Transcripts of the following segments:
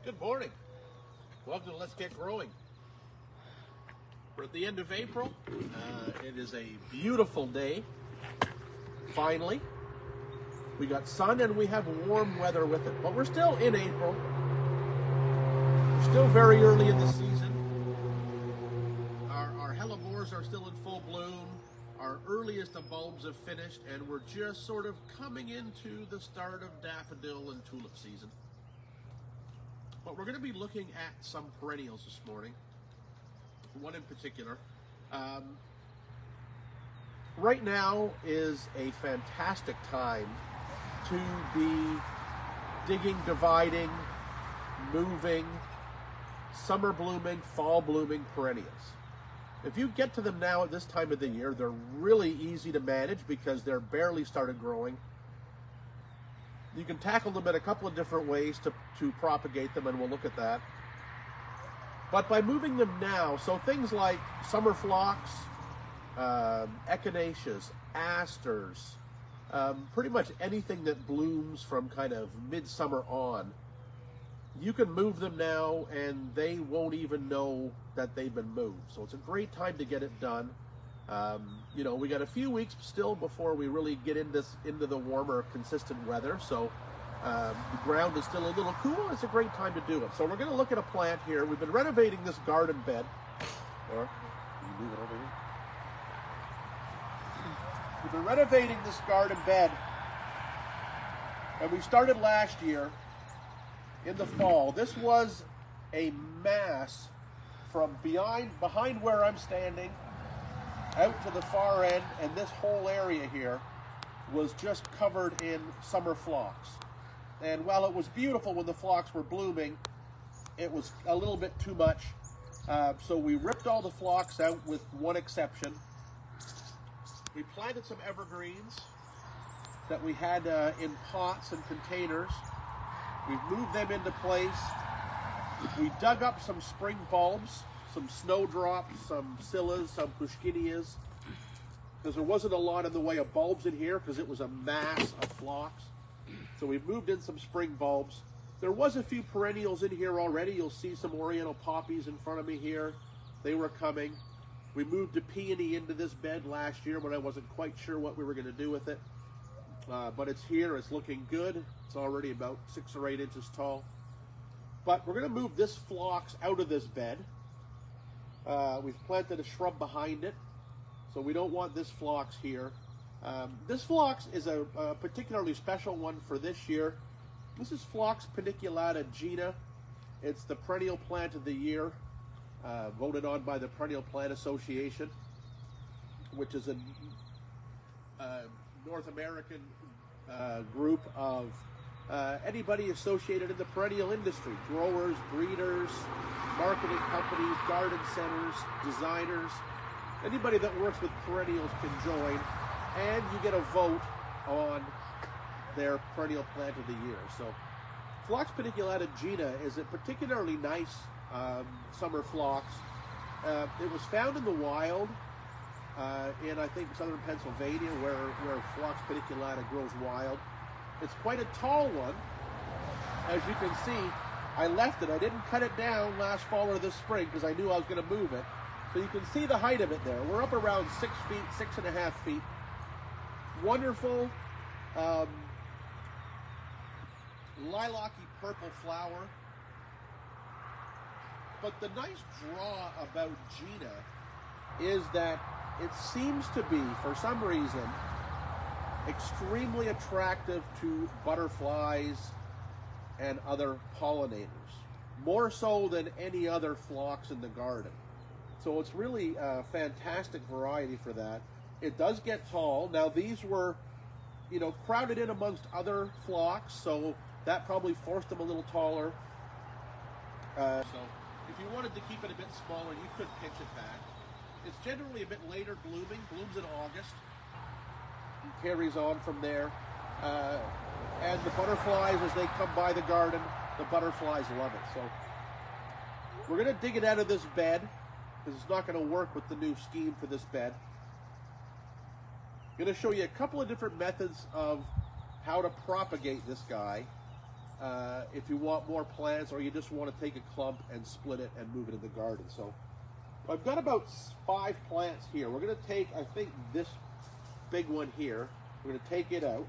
Good morning. Welcome to Let's Get Growing. We're at the end of April. It is a beautiful day. Finally, we got sun and we have warm weather with it, but we're still in April. We're still very early in the season. Our hellebores are still in full bloom. Our earliest of bulbs have finished, and we're just sort of coming into the start of daffodil and tulip season. But we're going to be looking at some perennials this morning, one in particular. Right now is a fantastic time to be digging, dividing, moving, summer blooming, fall blooming perennials. If you get to them now at this time of the year, they're really easy to manage because they're barely started growing. You can tackle them in a couple of different ways to propagate them, and we'll look at that. But by moving them now, so things like summer phlox, echinaceas, asters, pretty much anything that blooms from kind of midsummer on, you can move them now and they won't even know that they've been moved. So it's a great time to get it done. You know, we got a few weeks still before we really get into the warmer, consistent weather. So the ground is still a little cool. It's a great time to do it. So we're going to look at a plant here. We've been renovating this garden bed. Or you move it over here. We've been renovating this garden bed, and we started last year in the fall. This was a mass from behind where I'm standing out to the far end, and this whole area here was just covered in summer phlox. And while it was beautiful when the phlox were blooming, it was a little bit too much. So we ripped all the phlox out with one exception. We planted some evergreens that we had in pots and containers. We've moved them into place. We dug up some spring bulbs, some snowdrops, some scillas, some pushkinias, because there wasn't a lot in the way of bulbs in here because it was a mass of phlox. So we've moved in some spring bulbs. There was a few perennials in here already. You'll see some oriental poppies in front of me here. They were coming. We moved a peony into this bed last year when I wasn't quite sure what we were going to do with it. But it's here. It's looking good. It's already about 6 or 8 inches tall. But we're going to move this phlox out of this bed. We've planted a shrub behind it, so we don't want this phlox here. This phlox is a particularly special one for this year. This is Phlox paniculata Gina. It's the perennial plant of the year, voted on by the Perennial Plant Association, which is a North American group of anybody associated in the perennial industry: growers, breeders, marketing companies, garden centers, designers. Anybody that works with perennials can join, and you get a vote on their perennial plant of the year. So Phlox paniculata Gina is a particularly nice summer phlox. It was found in the wild in, I think, southern Pennsylvania, where Phlox paniculata grows wild. It's quite a tall one. As you can see, I left it. I didn't cut it down last fall or this spring because I knew I was going to move it. So you can see the height of it there. We're up around 6 feet, 6.5 feet. Wonderful lilac-y purple flower. But the nice draw about Gina is that it seems to be, for some reason, extremely attractive to butterflies and other pollinators, more so than any other phlox in the garden. So it's really a fantastic variety for that. It does get tall. Now these were, you know, crowded in amongst other phlox, so that probably forced them a little taller. So if you wanted to keep it a bit smaller, you could pitch it back. It's generally a bit later blooming, blooms in August, and carries on from there. And the butterflies, as they come by the garden, the butterflies love it. So we're going to dig it out of this bed because it's not going to work with the new scheme for this bed. I'm going to show you a couple of different methods of how to propagate this guy. if you want more plants or you just want to take a clump and split it and move it in the garden. So I've got about 5 plants here. We're going to take, I think, this big one here. We're going to take it out.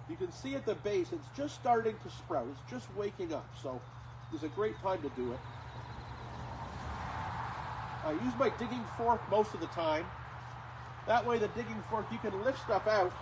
You can see at the base it's just starting to sprout. It's just waking up. So it's a great time to do it. I use my digging fork most of the time. That way the digging fork, you can lift stuff out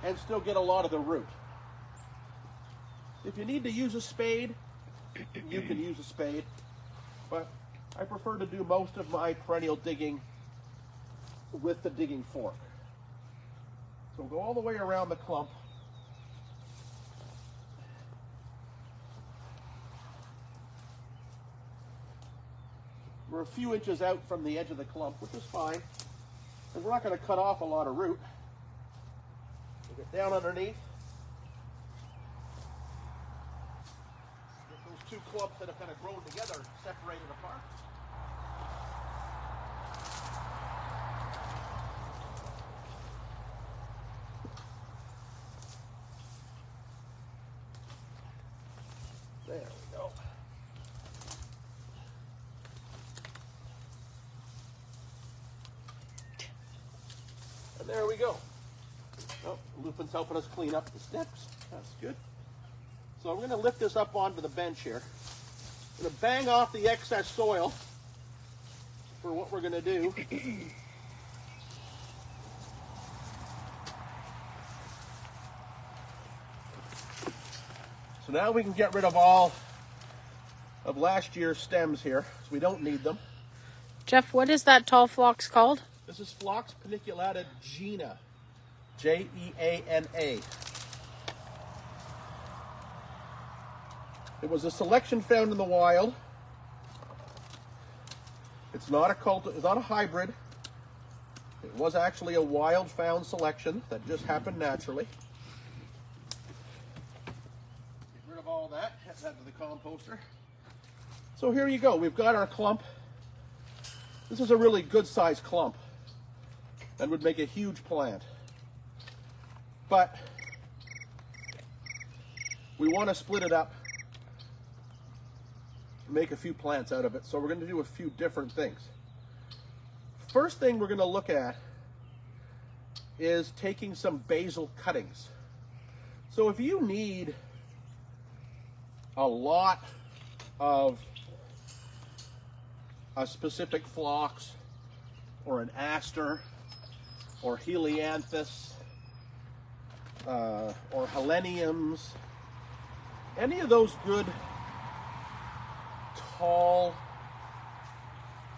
and still get a lot of the root. If you need to use a spade, you can use a spade, but I prefer to do most of my perennial digging with the digging fork. So we'll go all the way around the clump. We're a few inches out from the edge of the clump, which is fine, because we're not going to cut off a lot of root. We'll get down underneath. Get those 2 clumps that have kind of grown together separated apart. There we go. And there we go. Oh, Lupin's helping us clean up the steps. That's good. So I'm going to lift this up onto the bench here. I'm going to bang off the excess soil for what we're going to do. So now we can get rid of all of last year's stems here, because we don't need them. Jeff, what is that tall phlox called? This is Phlox paniculata Jeana, J-E-A-N-A. It was a selection found in the wild. It's not a hybrid. It was actually a wild found selection that just happened naturally. Get rid of all that, head that to the composter. So here you go, we've got our clump. This is a really good sized clump and would make a huge plant. But we want to split it up, make a few plants out of it. So we're going to do a few different things. First thing we're going to look at is taking some basil cuttings. So if you need a lot of a specific phlox or an aster or helianthus or heleniums, any of those good tall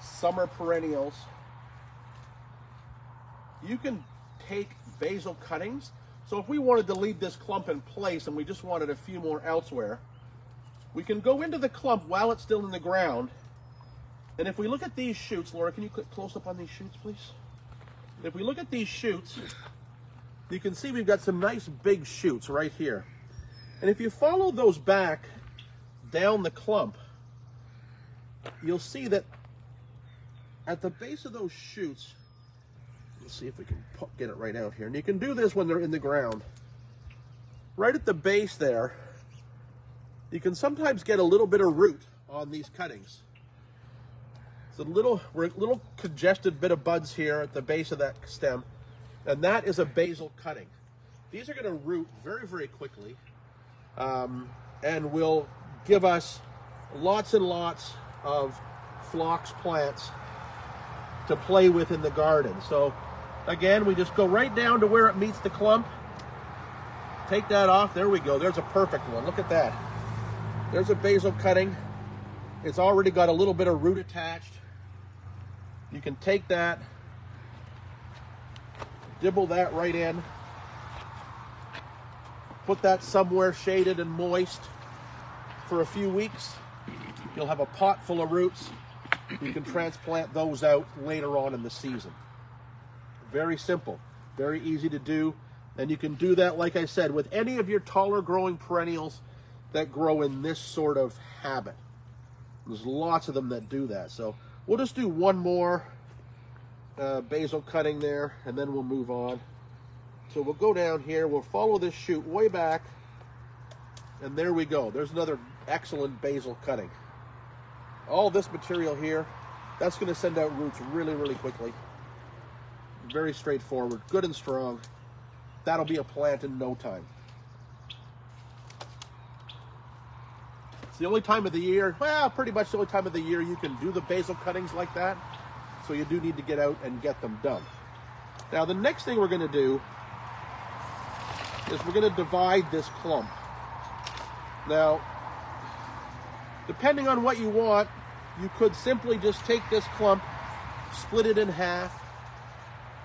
summer perennials, you can take basil cuttings. So if we wanted to leave this clump in place and we just wanted a few more elsewhere, we can go into the clump while it's still in the ground. And if we look at these shoots, Laura, can you click close up on these shoots, please? If we look at these shoots, you can see we've got some nice big shoots right here. And if you follow those back down the clump, you'll see that at the base of those shoots, let's see if we can get it right out here. And you can do this when they're in the ground. Right at the base there, you can sometimes get a little bit of root on these cuttings. It's a little congested bit of buds here at the base of that stem, and that is a basil cutting. These are going to root very, very quickly, and will give us lots and lots of phlox plants to play with in the garden. So again, we just go right down to where it meets the clump, take that off. There we go. There's a perfect one. Look at that. There's a basil cutting. It's already got a little bit of root attached. You can take that, dibble that right in, put that somewhere shaded and moist for a few weeks. You'll have a pot full of roots. You can transplant those out later on in the season. Very simple, very easy to do. And you can do that, like I said, with any of your taller growing perennials that grow in this sort of habit. There's lots of them that do that. So we'll just do one more basil cutting there, and then we'll move on So we'll go down here, we'll follow this shoot way back, and there we go. There's another excellent basil cutting. All this material here, that's going to send out roots really, really quickly. Very straightforward, good and strong. That'll be a plant in no time. It's the only time of the year, well, pretty much the only time of the year you can do the basil cuttings like that. So you do need to get out and get them done. Now the next thing we're going to do is we're going to divide this clump. Now, depending on what you want, you could simply just take this clump, split it in half,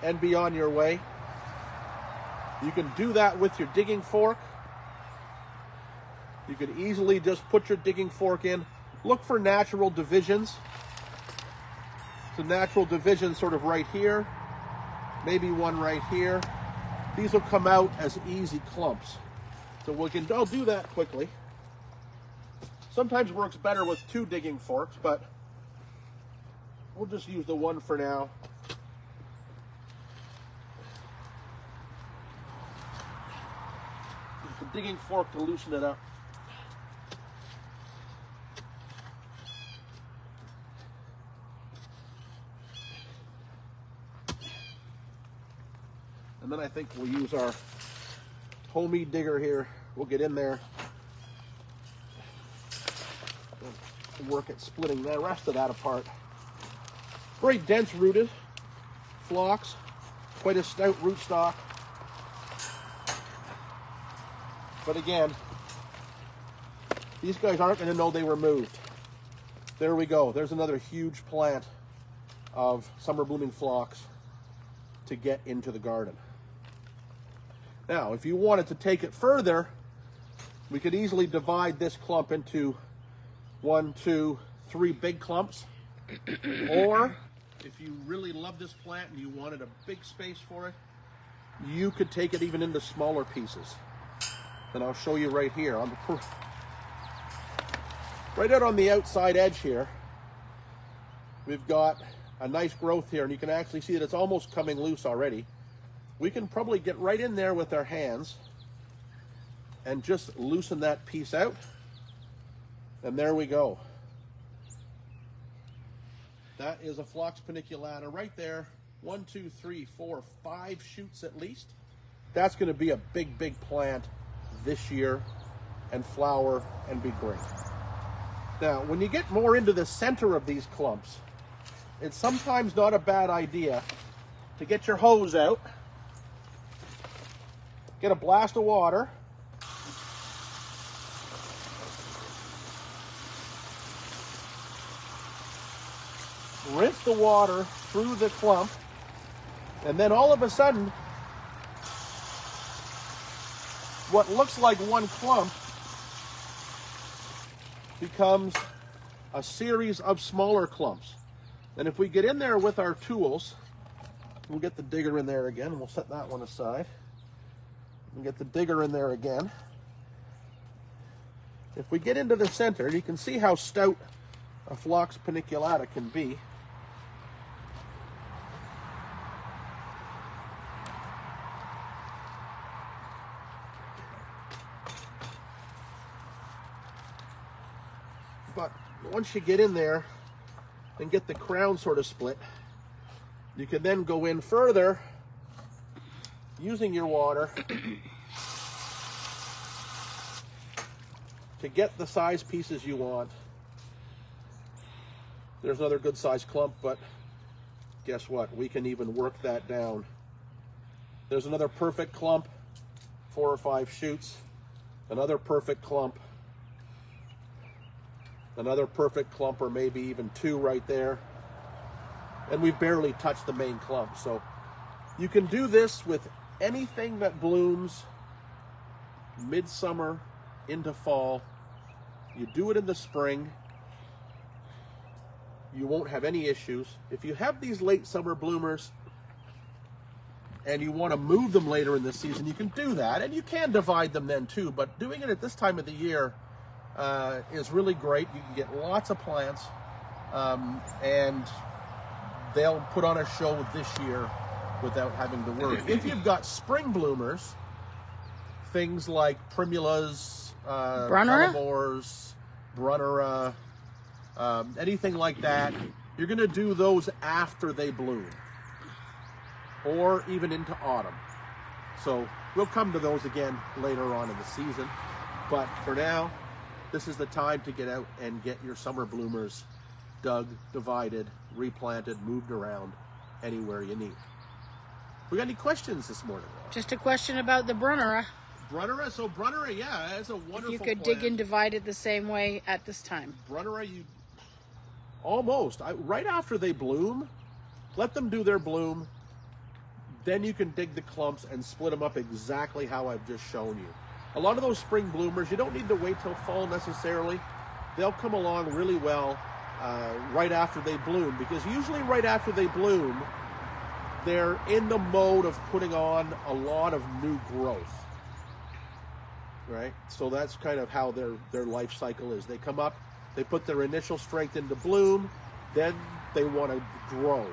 and be on your way. You can do that with your digging fork. You could easily just put your digging fork in. Look for natural divisions. It's a natural division sort of right here, maybe one right here. These will come out as easy clumps. So I'll do that quickly. Sometimes works better with two digging forks, but we'll just use the one for now. Use the digging fork to loosen it up. And then I think we'll use our homey digger here. We'll get in there and work at splitting the rest of that apart. Very dense rooted phlox, quite a stout rootstock. But again, these guys aren't going to know they were moved. There we go. There's another huge plant of summer blooming phlox to get into the garden. Now, if you wanted to take it further, we could easily divide this clump into 1, 2, 3 big clumps. Or, if you really love this plant and you wanted a big space for it, you could take it even into smaller pieces. And I'll show you right here. Right out on the outside edge here, we've got a nice growth here, and you can actually see that it's almost coming loose already. We can probably get right in there with our hands and just loosen that piece out. And there we go. That is a Phlox paniculata right there. 1, 2, 3, 4, 5 shoots at least. That's going to be a big, big plant this year and flower and be great. Now, when you get more into the center of these clumps, it's sometimes not a bad idea to get your hose out, get a blast of water, rinse the water through the clump, and then all of a sudden, what looks like one clump becomes a series of smaller clumps. And if we get in there with our tools, we'll get the digger in there again, and we'll set that one aside. And get the digger in there again. If we get into the center, you can see how stout a Phlox paniculata can be. But once you get in there and get the crown sort of split, you can then go in further using your water to get the size pieces you want. There's another good sized clump, but guess what? We can even work that down. There's another perfect clump, 4 or 5 shoots, another perfect clump, another perfect clump, or maybe even 2 right there. And we've barely touched the main clump. So you can do this with anything that blooms midsummer into fall. You do it in the spring, you won't have any issues. If you have these late summer bloomers and you want to move them later in the season, you can do that, and you can divide them then too, but doing it at this time of the year is really great. You can get lots of plants, and they'll put on a show this year without having to worry. If you've got spring bloomers, things like primulas, Brunnera? hellebores, brunnera, anything like that, you're going to do those after they bloom, or even into autumn. So we'll come to those again later on in the season, but for now, this is the time to get out and get your summer bloomers dug, divided, replanted, moved around anywhere you need. We got any questions this morning? Just a question about the Brunnera. Brunnera, so Brunnera, yeah, that's a wonderful If you could plant. dig and divide it the same way at this time. Brunnera, you almost right after they bloom, let them do their bloom. Then you can dig the clumps and split them up exactly how I've just shown you. A lot of those spring bloomers, you don't need to wait till fall necessarily. They'll come along really well right after they bloom, because usually right after they bloom, they're in the mode of putting on a lot of new growth, right? So that's kind of how their life cycle is. They come up, they put their initial strength into bloom, then they want to grow.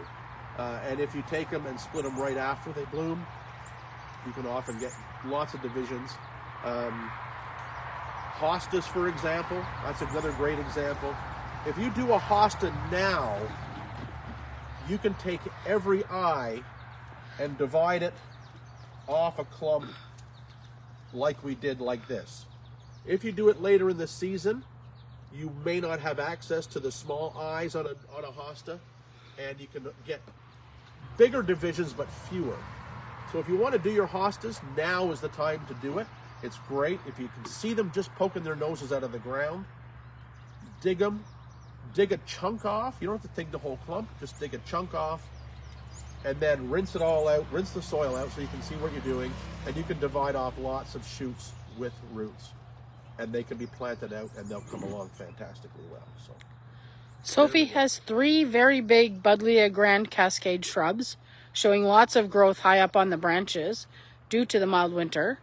And if you take them and split them right after they bloom, you can often get lots of divisions. Hostas, for example, that's another great example. If you do a hosta now, you can take every eye and divide it off a clump like we did like this. If you do it later in the season, you may not have access to the small eyes on a hosta, and you can get bigger divisions but fewer. So if you want to do your hostas, now is the time to do it. It's great. If you can see them just poking their noses out of the ground, dig them, dig a chunk off. You don't have to dig the whole clump, just dig a chunk off, and then rinse it all out, rinse the soil out so you can see what you're doing, and you can divide off lots of shoots with roots, and they can be planted out and they'll come along fantastically well. So Sophie has 3 very big Buddleia Grand Cascade shrubs, showing lots of growth high up on the branches due to the mild winter.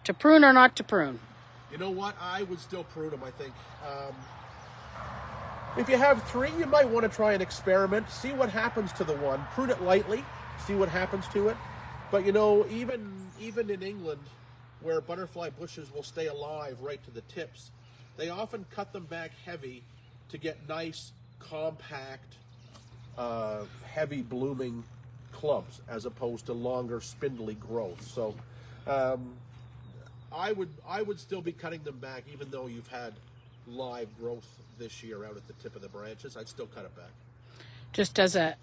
To prune or not to prune? you know what? I would still prune them, I think. If you have 3, you might want to try an experiment. See what happens to the one. Prune it lightly. See what happens to it. But you know, even in England, where butterfly bushes will stay alive right to the tips, they often cut them back heavy to get nice, compact, heavy blooming clumps, as opposed to longer, spindly growth. So I would still be cutting them back, even though you've had live growth this year out at the tip of the branches. I'd still cut it back. Just as a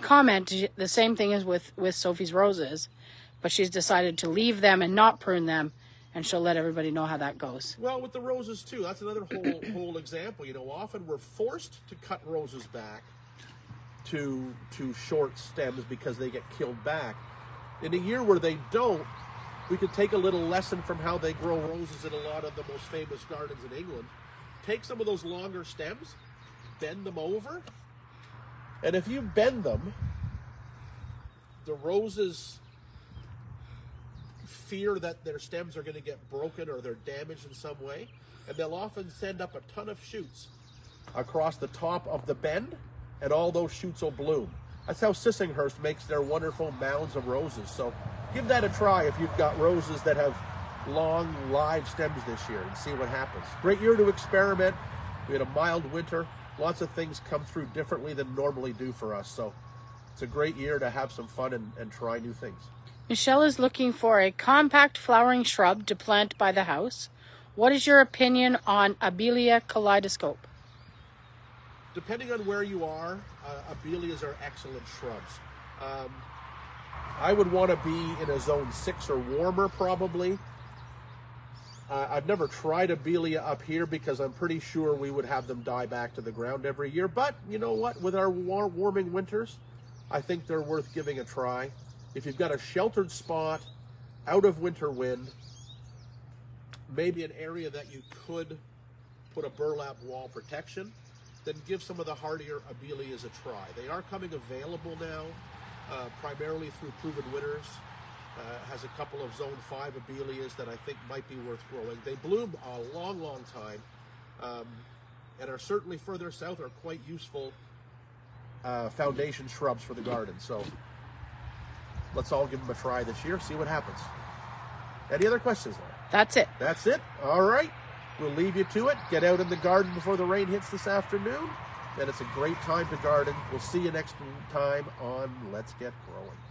comment, the same thing is with Sophie's roses, but she's decided to leave them and not prune them, and she'll let everybody know how that goes. Well, with the roses too, that's another whole example. You know, often we're forced to cut roses back to short stems because they get killed back. In a year where they don't, we could take a little lesson from how they grow roses in a lot of the most famous gardens in England. Take some of those longer stems, bend them over, and if you bend them, the roses fear that their stems are going to get broken or they're damaged in some way, and they'll often send up a ton of shoots across the top of the bend, and all those shoots will bloom. That's how Sissinghurst makes their wonderful mounds of roses. So give that a try if you've got roses that have long, live stems this year, and see what happens. Great year to experiment. We had a mild winter. Lots of things come through differently than normally do for us. So it's a great year to have some fun and try new things. Michelle is looking for a compact flowering shrub to plant by the house. What is your opinion on Abelia kaleidoscope? Depending on where you are, Abelias are excellent shrubs. I would want to be in a zone 6 or warmer, probably. I've never tried Abelia up here because I'm pretty sure we would have them die back to the ground every year. But you know what? With our warming winters, I think they're worth giving a try. If you've got a sheltered spot, out of winter wind, maybe an area that you could put a burlap wall protection, then give some of the hardier Abelias a try. They are coming available now, primarily through Proven Winners. Has a couple of Zone 5 Abelias that I think might be worth growing. They bloom a long, long time, and are certainly further south are quite useful foundation shrubs for the garden. So let's all give them a try this year, see what happens. Any other questions, Laura? That's it. That's it? All right. We'll leave you to it. Get out in the garden before the rain hits this afternoon. And it's a great time to garden. We'll see you next time on Let's Get Growing.